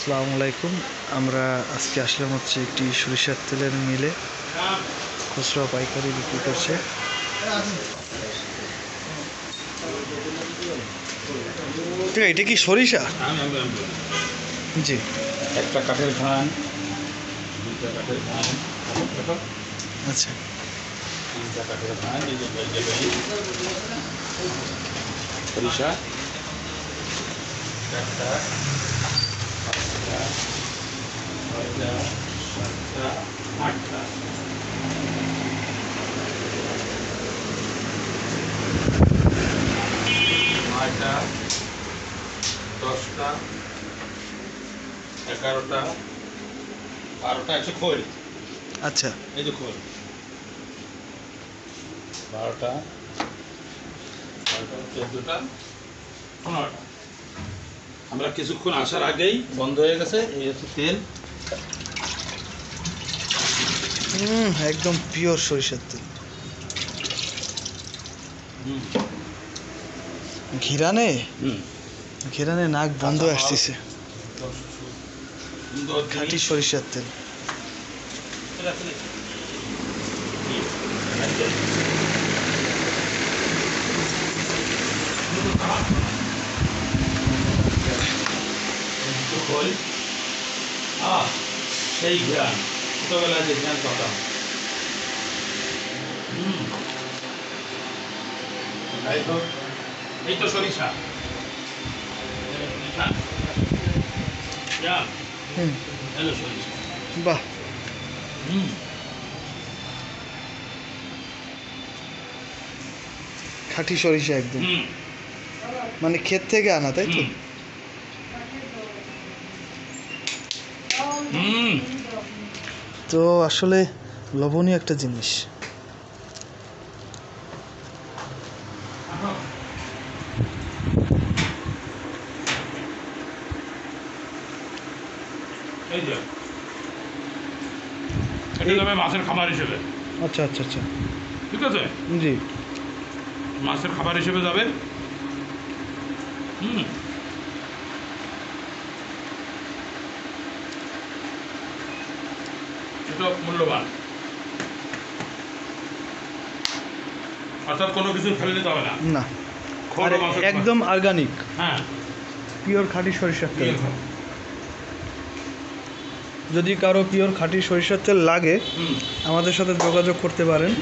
আসসালামু আলাইকুম। আমরা আজকে আসলাম হচ্ছে একটি সরিষার তেলের মিলে, খুচরা পাইকারি বিক্রি করছে। এটা কি সরিষা? জি। একটা কাঠের ঘান, দুইটা কাঠের ঘান, আচ্ছা, তিনটা কাঠের ঘান, এই যে সরিষা, চারটা, পাঁচটা, ছয়টা, সাতটা, আটটা। নয়টা, 10টা, 11টা, 12টা, একশো খোল। আচ্ছা, এই যে খোল 12টা, 14টা, 15টা। আমরা কিছুক্ষণ আসার আগেই বন্ধ হয়ে গেছে। এই হচ্ছে তেল, একদম পিওর সরিষার তেল। ঘিরানে ঘিরানে নাক বন্ধ আসতেছে। খাঁটি সরিষার তেল। সেই ঘ্রাণ, ছোটবেলায় যে ঘ্রাণ পাতাম। এই তো সরিষা। হ্যালো সরিষা। বাহ, খাঁটি সরিষা একদম, মানে ক্ষেত থেকে আনা, তাই তো? তো আসলে লোভনীয় একটা জিনিস। এই যে এটা যাবে মাছের খাবার হিসেবে। আচ্ছা আচ্ছা আচ্ছা, ঠিক আছে, জি। মাছের খাবার হিসেবে যাবে। এটা মূল্যবান, অর্থাৎ কোনো কিছু ফেলে দিতে হবে না। না, খোল আর মাছের একদম অর্গানিক, হ্যাঁ, পিওর খাঁটি সরিষার তেল। যদি কারো পিওর খাঁটি সরিষার তেল লাগে, আমাদের সাথে যোগাযোগ করতে পারেন।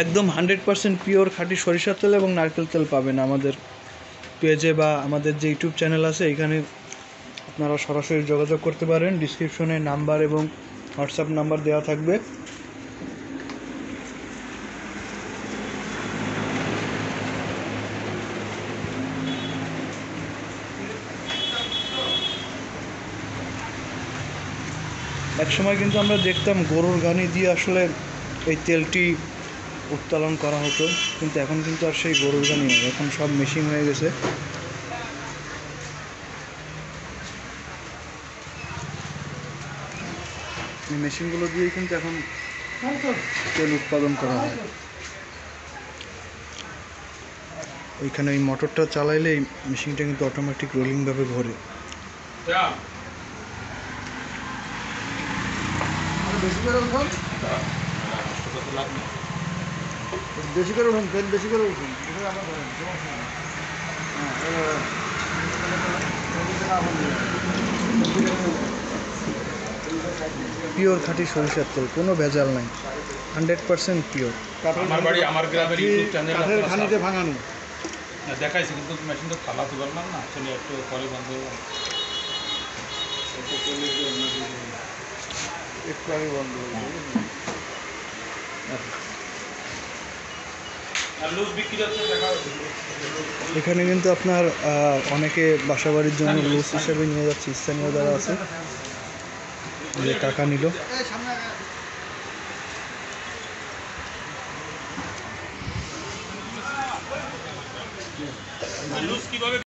একদম 100% পিওর খাঁটি সরিষার তেল এবং নারকেল তেল পাবেন আমাদের পেজে বা আমাদের যে ইউটিউব চ্যানেল আছে, এখানে আপনারা সরাসরি যোগাযোগ করতে পারেন। ডিসক্রিপশনে নাম্বার এবং হোয়াটসঅ্যাপ নাম্বার দেওয়া থাকবে। একসময় কিন্তু আমরা দেখতাম গরুর গানি দিয়ে আসলে এই তেলটি উত্তোলন করা হতো, কিন্তু এখন কিন্তু আর সেই গরুর গানি নেই, এখন সব মেশিন হয়ে গেছে। এই মেশিনগুলো দিয়েই কিন্তু এখন তেল উৎপাদন করা হয়। ওইখানে এই মোটরটা চালাইলে এই মেশিনটা কিন্তু অটোমেটিক রোলিংভাবে ঘোরে। বেশি করে উঠুন, বেশি করে উঠুন, তেল বেশি করে উঠুন। পিওর খাঁটি সরিষার তেল, কোনো ভেজাল নাই, 100% পিওর। আমার বাড়ি, আমার গ্রামের ইউটিউব চ্যানেল কাঠের ঘানিতে ভাঙানো দেখাইছি, কিন্তু মেশিনটা চালাতে পারলাম না, চলে একটু পরে বন্ধ হয়ে গেল। একটু আগে বন্ধ হয়ে গেল। এখানে কিন্তু আপনার অনেকে বাসাবাড়ির জন্য লুজ হিসেবে নিয়ে যাচ্ছে, স্থানীয় যারা আছে। যে টাকা নিল।